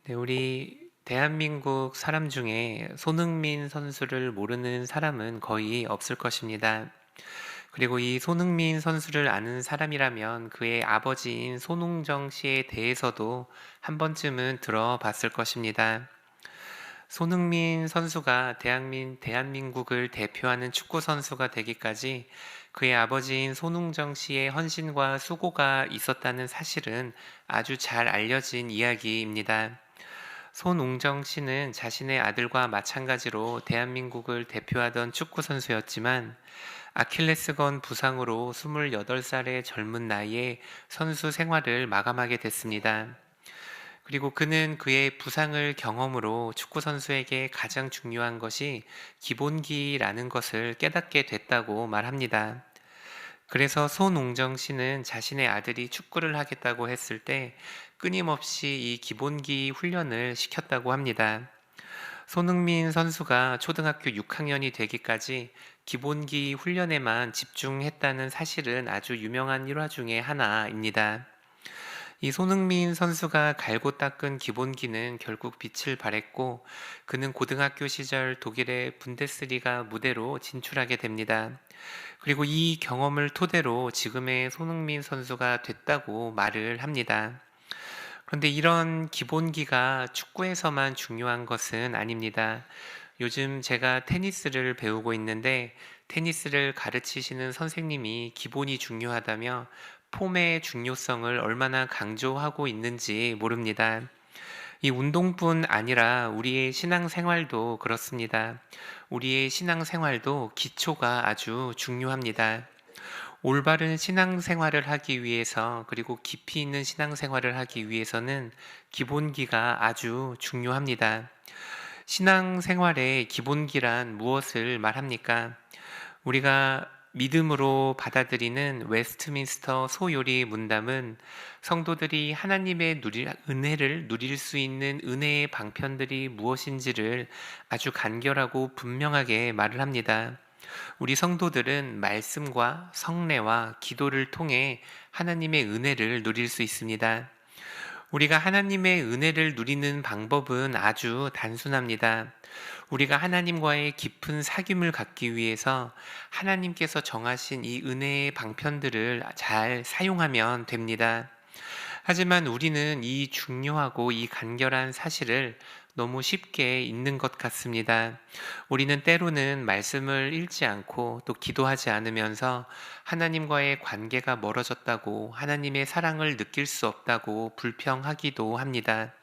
네, 우리 대한민국 사람 중에 손흥민 선수를 모르는 사람은 거의 없을 것입니다. 그리고 이 손흥민 선수를 아는 사람이라면 그의 아버지인 손흥정 씨에 대해서도 한 번쯤은 들어봤을 것입니다. 손흥민 선수가 대한민국을 대표하는 축구 선수가 되기까지 그의 아버지인 손흥정 씨의 헌신과 수고가 있었다는 사실은 아주 잘 알려진 이야기입니다. 손웅정 씨는 자신의 아들과 마찬가지로 대한민국을 대표하던 축구 선수였지만 아킬레스건 부상으로 28살의 젊은 나이에 선수 생활을 마감하게 됐습니다. 그리고 그는 그의 부상을 경험으로 축구 선수에게 가장 중요한 것이 기본기라는 것을 깨닫게 됐다고 말합니다. 그래서 손웅정 씨는 자신의 아들이 축구를 하겠다고 했을 때 끊임없이 이 기본기 훈련을 시켰다고 합니다. 손흥민 선수가 초등학교 6학년이 되기까지 기본기 훈련에만 집중했다는 사실은 아주 유명한 일화 중에 하나입니다. 이 손흥민 선수가 갈고 닦은 기본기는 결국 빛을 발했고 그는 고등학교 시절 독일의 분데스리가 무대로 진출하게 됩니다. 그리고 이 경험을 토대로 지금의 손흥민 선수가 됐다고 말을 합니다. 그런데 이런 기본기가 축구에서만 중요한 것은 아닙니다. 요즘 제가 테니스를 배우고 있는데 테니스를 가르치시는 선생님이 기본이 중요하다며 폼의 중요성을 얼마나 강조하고 있는지 모릅니다. 이 운동뿐 아니라 우리의 신앙생활도 그렇습니다. 우리의 신앙생활도 기초가 아주 중요합니다. 올바른 신앙생활을 하기 위해서 그리고 깊이 있는 신앙생활을 하기 위해서는 기본기가 아주 중요합니다. 신앙생활의 기본기란 무엇을 말합니까? 우리가 믿음으로 받아들이는 웨스트민스터 소요리 문답은 성도들이 하나님의 은혜를 누릴 수 있는 은혜의 방편들이 무엇인지를 아주 간결하고 분명하게 말을 합니다. 우리 성도들은 말씀과 성례와 기도를 통해 하나님의 은혜를 누릴 수 있습니다. 우리가 하나님의 은혜를 누리는 방법은 아주 단순합니다. 우리가 하나님과의 깊은 사귐을 갖기 위해서 하나님께서 정하신 이 은혜의 방편들을 잘 사용하면 됩니다. 하지만 우리는 이 중요하고 이 간결한 사실을 너무 쉽게 잊는 것 같습니다. 우리는 때로는 말씀을 읽지 않고 또 기도하지 않으면서 하나님과의 관계가 멀어졌다고 하나님의 사랑을 느낄 수 없다고 불평하기도 합니다.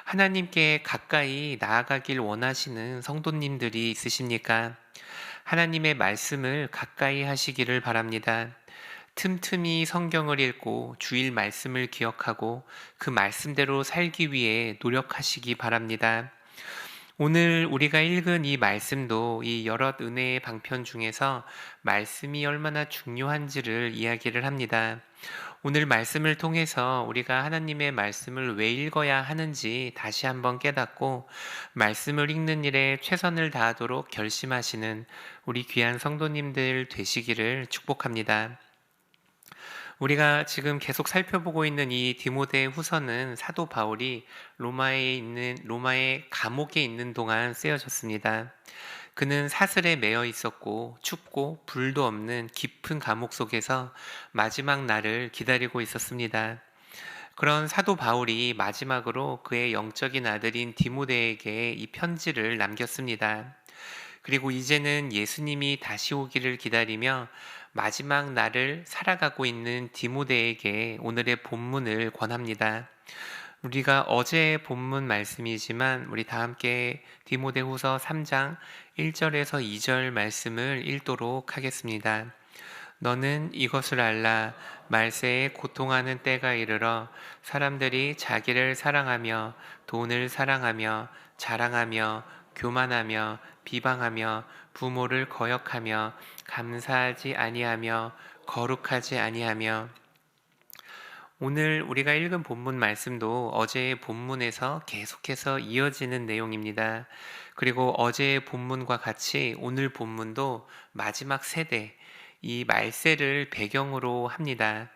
하나님께 가까이 나아가길 원하시는 성도님들이 있으십니까? 하나님의 말씀을 가까이 하시기를 바랍니다. 틈틈이 성경을 읽고 주일 말씀을 기억하고 그 말씀대로 살기 위해 노력하시기 바랍니다. 오늘 우리가 읽은 이 말씀도 이 여럿 은혜의 방편 중에서 말씀이 얼마나 중요한지를 이야기를 합니다. 오늘 말씀을 통해서 우리가 하나님의 말씀을 왜 읽어야 하는지 다시 한번 깨닫고 말씀을 읽는 일에 최선을 다하도록 결심하시는 우리 귀한 성도님들 되시기를 축복합니다. 우리가 지금 계속 살펴보고 있는 이 디모데 후서는 사도 바울이 로마의 감옥에 있는 동안 쓰여졌습니다. 그는 사슬에 매여 있었고 춥고 불도 없는 깊은 감옥 속에서 마지막 날을 기다리고 있었습니다. 그런 사도 바울이 마지막으로 그의 영적인 아들인 디모데에게 이 편지를 남겼습니다. 그리고 이제는 예수님이 다시 오기를 기다리며 마지막 날을 살아가고 있는 디모데에게 오늘의 본문을 권합니다. 우리가 어제의 본문 말씀이지만 우리 다 함께 디모데후서 3장 1절에서 2절 말씀을 읽도록 하겠습니다. 너는 이것을 알라. 말세에 고통하는 때가 이르러 사람들이 자기를 사랑하며 돈을 사랑하며 자랑하며 교만하며 비방하며 부모를 거역하며 감사하지 아니하며 거룩하지 아니하며. 오늘 우리가 읽은 본문 말씀도 어제의 본문에서 계속해서 이어지는 내용입니다. 그리고 어제의 본문과 같이 오늘 본문도 마지막 세대, 이 말세를 배경으로 합니다.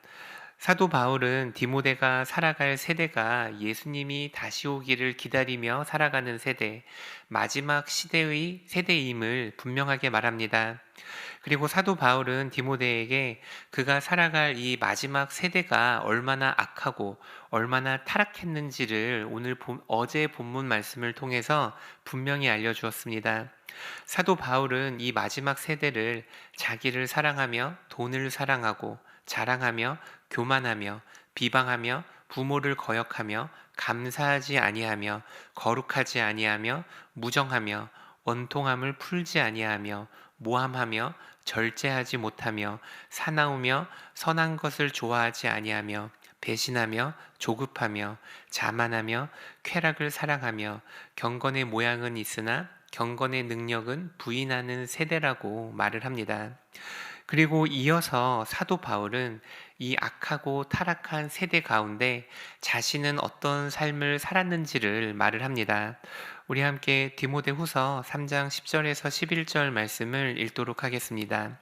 사도 바울은 디모데가 살아갈 세대가 예수님이 다시 오기를 기다리며 살아가는 세대, 마지막 시대의 세대임을 분명하게 말합니다. 그리고 사도 바울은 디모데에게 그가 살아갈 이 마지막 세대가 얼마나 악하고 얼마나 타락했는지를 어제 본문 말씀을 통해서 분명히 알려주었습니다. 사도 바울은 이 마지막 세대를 자기를 사랑하며 돈을 사랑하고 자랑하며 교만하며 비방하며 부모를 거역하며 감사하지 아니하며 거룩하지 아니하며 무정하며 원통함을 풀지 아니하며 모함하며 절제하지 못하며 사나우며 선한 것을 좋아하지 아니하며 배신하며 조급하며 자만하며 쾌락을 사랑하며 경건의 모양은 있으나 경건의 능력은 부인하는 세대라고 말을 합니다. 그리고 이어서 사도 바울은 이 악하고 타락한 세대 가운데 자신은 어떤 삶을 살았는지를 말을 합니다. 우리 함께 디모데후서 3장 10절에서 11절 말씀을 읽도록 하겠습니다.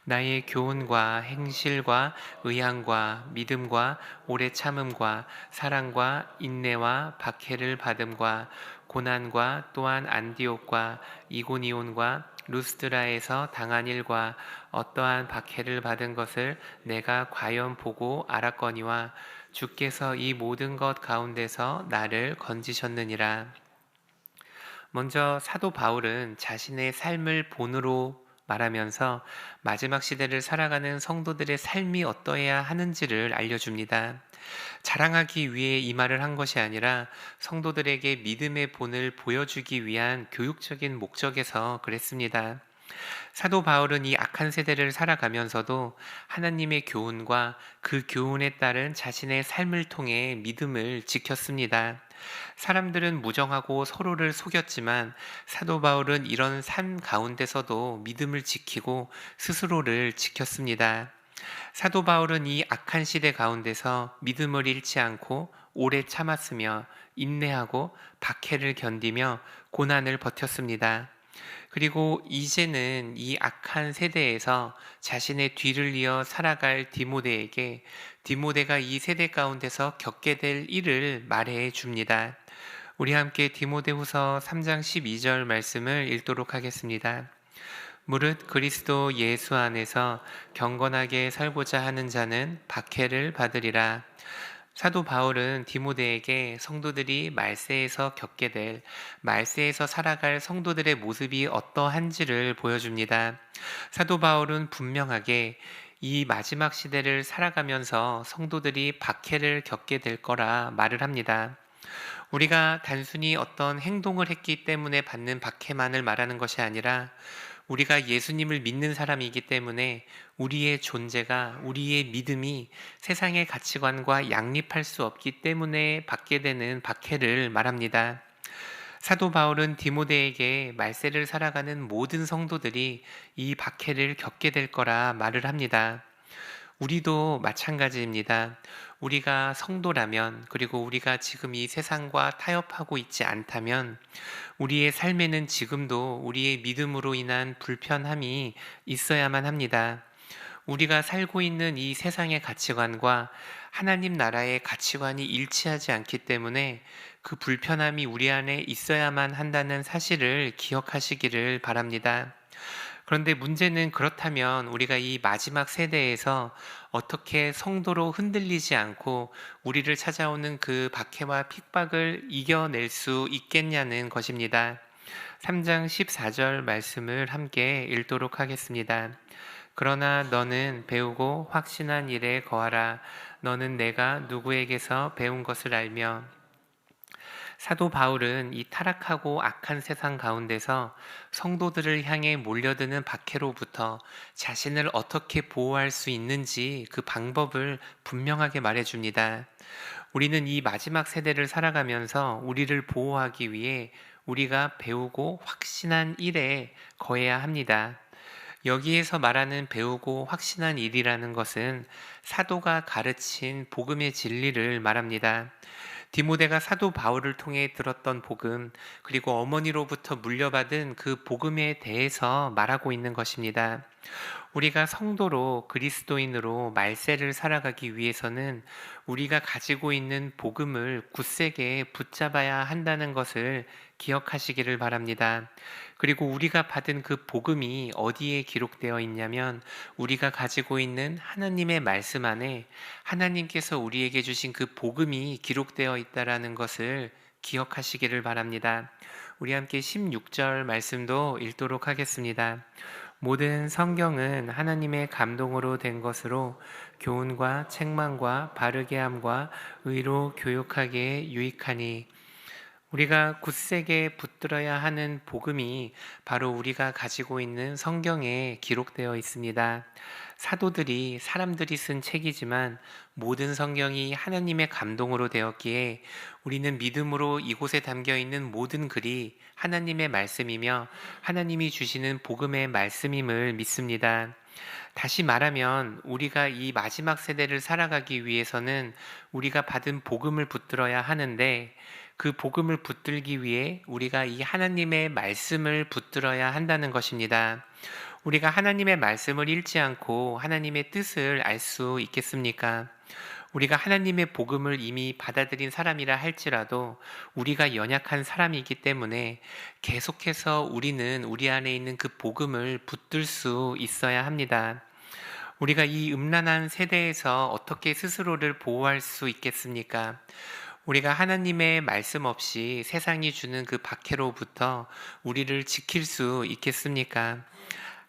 나의 교훈과 행실과 의향과 믿음과 오래 참음과 사랑과 인내와 박해를 받음과 고난과 또한 안디옥과 이고니온과 루스드라에서 당한 일과 어떠한 박해를 받은 것을 내가 과연 보고 알았거니와 주께서 이 모든 것 가운데서 나를 건지셨느니라. 먼저 사도 바울은 자신의 삶을 본으로 말하면서 마지막 시대를 살아가는 성도들의 삶이 어떠해야 하는지를 알려줍니다. 자랑하기 위해 이 말을 한 것이 아니라 성도들에게 믿음의 본을 보여주기 위한 교육적인 목적에서 그랬습니다. 사도 바울은 이 악한 세대를 살아가면서도 하나님의 교훈과 그 교훈에 따른 자신의 삶을 통해 믿음을 지켰습니다. 사람들은 무정하고 서로를 속였지만 사도 바울은 이런 삶 가운데서도 믿음을 지키고 스스로를 지켰습니다. 사도 바울은 이 악한 시대 가운데서 믿음을 잃지 않고 오래 참았으며 인내하고 박해를 견디며 고난을 버텼습니다. 그리고 이제는 이 악한 세대에서 자신의 뒤를 이어 살아갈 디모데에게 디모데가 이 세대 가운데서 겪게 될 일을 말해 줍니다. 우리 함께 디모데후서 3장 12절 말씀을 읽도록 하겠습니다. 무릇 그리스도 예수 안에서 경건하게 살고자 하는 자는 박해를 받으리라. 사도 바울은 디모데에게 성도들이 말세에서 겪게 될, 말세에서 살아갈 성도들의 모습이 어떠한지를 보여줍니다. 사도 바울은 분명하게 이 마지막 시대를 살아가면서 성도들이 박해를 겪게 될 거라 말을 합니다. 우리가 단순히 어떤 행동을 했기 때문에 받는 박해만을 말하는 것이 아니라 우리가 예수님을 믿는 사람이기 때문에 우리의 존재가, 우리의 믿음이 세상의 가치관과 양립할 수 없기 때문에 받게 되는 박해를 말합니다. 사도 바울은 디모데에게 말세를 살아가는 모든 성도들이 이 박해를 겪게 될 거라 말을 합니다. 우리도 마찬가지입니다. 우리가 성도라면, 그리고 우리가 지금 이 세상과 타협하고 있지 않다면 우리의 삶에는 지금도 우리의 믿음으로 인한 불편함이 있어야만 합니다. 우리가 살고 있는 이 세상의 가치관과 하나님 나라의 가치관이 일치하지 않기 때문에 그 불편함이 우리 안에 있어야만 한다는 사실을 기억하시기를 바랍니다. 그런데 문제는 그렇다면 우리가 이 마지막 세대에서 어떻게 성도로 흔들리지 않고 우리를 찾아오는 그 박해와 핍박을 이겨낼 수 있겠냐는 것입니다. 3장 14절 말씀을 함께 읽도록 하겠습니다. 그러나 너는 배우고 확신한 일에 거하라. 너는 내가 누구에게서 배운 것을 알며. 사도 바울은 이 타락하고 악한 세상 가운데서 성도들을 향해 몰려드는 박해로부터 자신을 어떻게 보호할 수 있는지 그 방법을 분명하게 말해줍니다. 우리는 이 마지막 세대를 살아가면서 우리를 보호하기 위해 우리가 배우고 확신한 일에 거해야 합니다. 여기에서 말하는 배우고 확신한 일이라는 것은 사도가 가르친 복음의 진리를 말합니다. 디모데가 사도 바울을 통해 들었던 복음, 그리고 어머니로부터 물려받은 그 복음에 대해서 말하고 있는 것입니다. 우리가 성도로 그리스도인으로 말세를 살아가기 위해서는 우리가 가지고 있는 복음을 굳세게 붙잡아야 한다는 것을 기억하시기를 바랍니다. 그리고 우리가 받은 그 복음이 어디에 기록되어 있냐면 우리가 가지고 있는 하나님의 말씀 안에 하나님께서 우리에게 주신 그 복음이 기록되어 있다라는 것을 기억하시기를 바랍니다. 우리 함께 16절 말씀도 읽도록 하겠습니다. 모든 성경은 하나님의 감동으로 된 것으로 교훈과 책망과 바르게 함과 의로 교육하기에 유익하니. 우리가 굳세게 붙들어야 하는 복음이 바로 우리가 가지고 있는 성경에 기록되어 있습니다. 사도들이 사람들이 쓴 책이지만 모든 성경이 하나님의 감동으로 되었기에 우리는 믿음으로 이곳에 담겨 있는 모든 글이 하나님의 말씀이며 하나님이 주시는 복음의 말씀임을 믿습니다. 다시 말하면 우리가 이 마지막 세대를 살아가기 위해서는 우리가 받은 복음을 붙들어야 하는데 그 복음을 붙들기 위해 우리가 이 하나님의 말씀을 붙들어야 한다는 것입니다. 우리가 하나님의 말씀을 읽지 않고 하나님의 뜻을 알 수 있겠습니까? 우리가 하나님의 복음을 이미 받아들인 사람이라 할지라도 우리가 연약한 사람이기 때문에 계속해서 우리는 우리 안에 있는 그 복음을 붙들 수 있어야 합니다. 우리가 이 음란한 세대에서 어떻게 스스로를 보호할 수 있겠습니까? 우리가 하나님의 말씀 없이 세상이 주는 그 박해로부터 우리를 지킬 수 있겠습니까?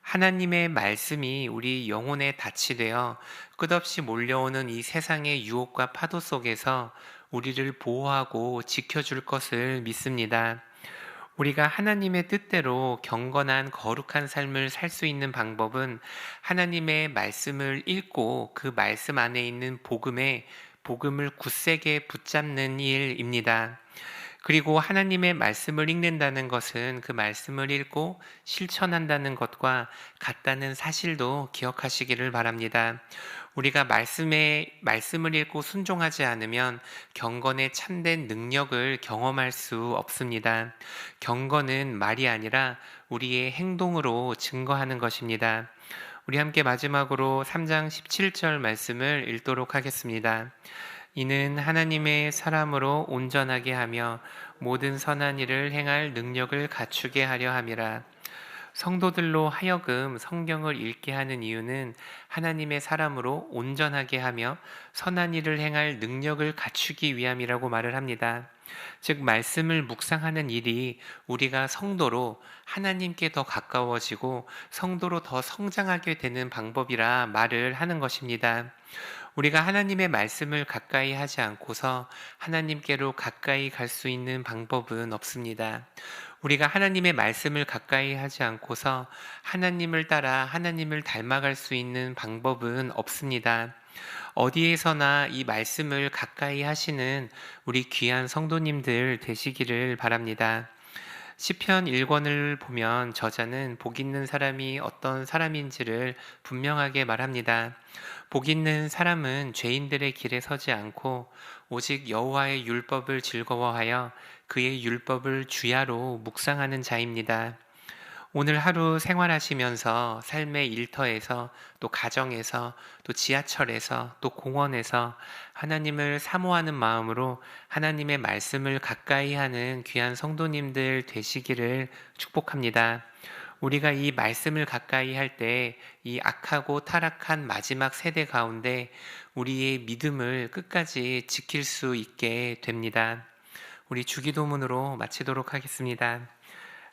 하나님의 말씀이 우리 영혼에 닻이 되어 끝없이 몰려오는 이 세상의 유혹과 파도 속에서 우리를 보호하고 지켜줄 것을 믿습니다. 우리가 하나님의 뜻대로 경건한 거룩한 삶을 살 수 있는 방법은 하나님의 말씀을 읽고 그 말씀 안에 있는 복음을 굳세게 붙잡는 일입니다. 그리고 하나님의 말씀을 읽는다는 것은 그 말씀을 읽고 실천한다는 것과 같다는 사실도 기억하시기를 바랍니다. 우리가 말씀을 읽고 순종하지 않으면 경건의 참된 능력을 경험할 수 없습니다. 경건은 말이 아니라 우리의 행동으로 증거하는 것입니다. 우리 함께 마지막으로 3장 17절 말씀을 읽도록 하겠습니다. 이는 하나님의 사람으로 온전하게 하며 모든 선한 일을 행할 능력을 갖추게 하려 함이라. 성도들로 하여금 성경을 읽게 하는 이유는 하나님의 사람으로 온전하게 하며 선한 일을 행할 능력을 갖추기 위함이라고 말을 합니다. 즉 말씀을 묵상하는 일이 우리가 성도로 하나님께 더 가까워지고 성도로 더 성장하게 되는 방법이라 말을 하는 것입니다. 우리가 하나님의 말씀을 가까이 하지 않고서 하나님께로 가까이 갈 수 있는 방법은 없습니다. 우리가 하나님의 말씀을 가까이 하지 않고서 하나님을 따라 하나님을 닮아갈 수 있는 방법은 없습니다. 어디에서나 이 말씀을 가까이 하시는 우리 귀한 성도님들 되시기를 바랍니다. 시편 1권을 보면 저자는 복 있는 사람이 어떤 사람인지를 분명하게 말합니다. 복 있는 사람은 죄인들의 길에 서지 않고 오직 여호와의 율법을 즐거워하여 그의 율법을 주야로 묵상하는 자입니다. 오늘 하루 생활하시면서 삶의 일터에서 또 가정에서 또 지하철에서 또 공원에서 하나님을 사모하는 마음으로 하나님의 말씀을 가까이 하는 귀한 성도님들 되시기를 축복합니다. 우리가 이 말씀을 가까이 할 때 이 악하고 타락한 마지막 세대 가운데 우리의 믿음을 끝까지 지킬 수 있게 됩니다. 우리 주기도문으로 마치도록 하겠습니다.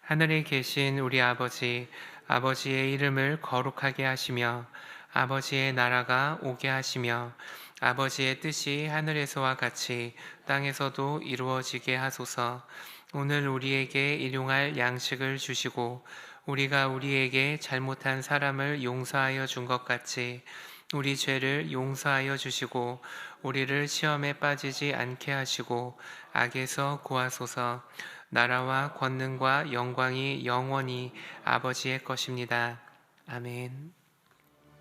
하늘에 계신 우리 아버지, 아버지의 이름을 거룩하게 하시며 아버지의 나라가 오게 하시며 아버지의 뜻이 하늘에서와 같이 땅에서도 이루어지게 하소서. 오늘 우리에게 일용할 양식을 주시고 우리가 우리에게 잘못한 사람을 용서하여 준 것 같이 우리 죄를 용서하여 주시고 우리를 시험에 빠지지 않게 하시고 악에서 구하소서. 나라와 권능과 영광이 영원히 아버지의 것입니다. 아멘.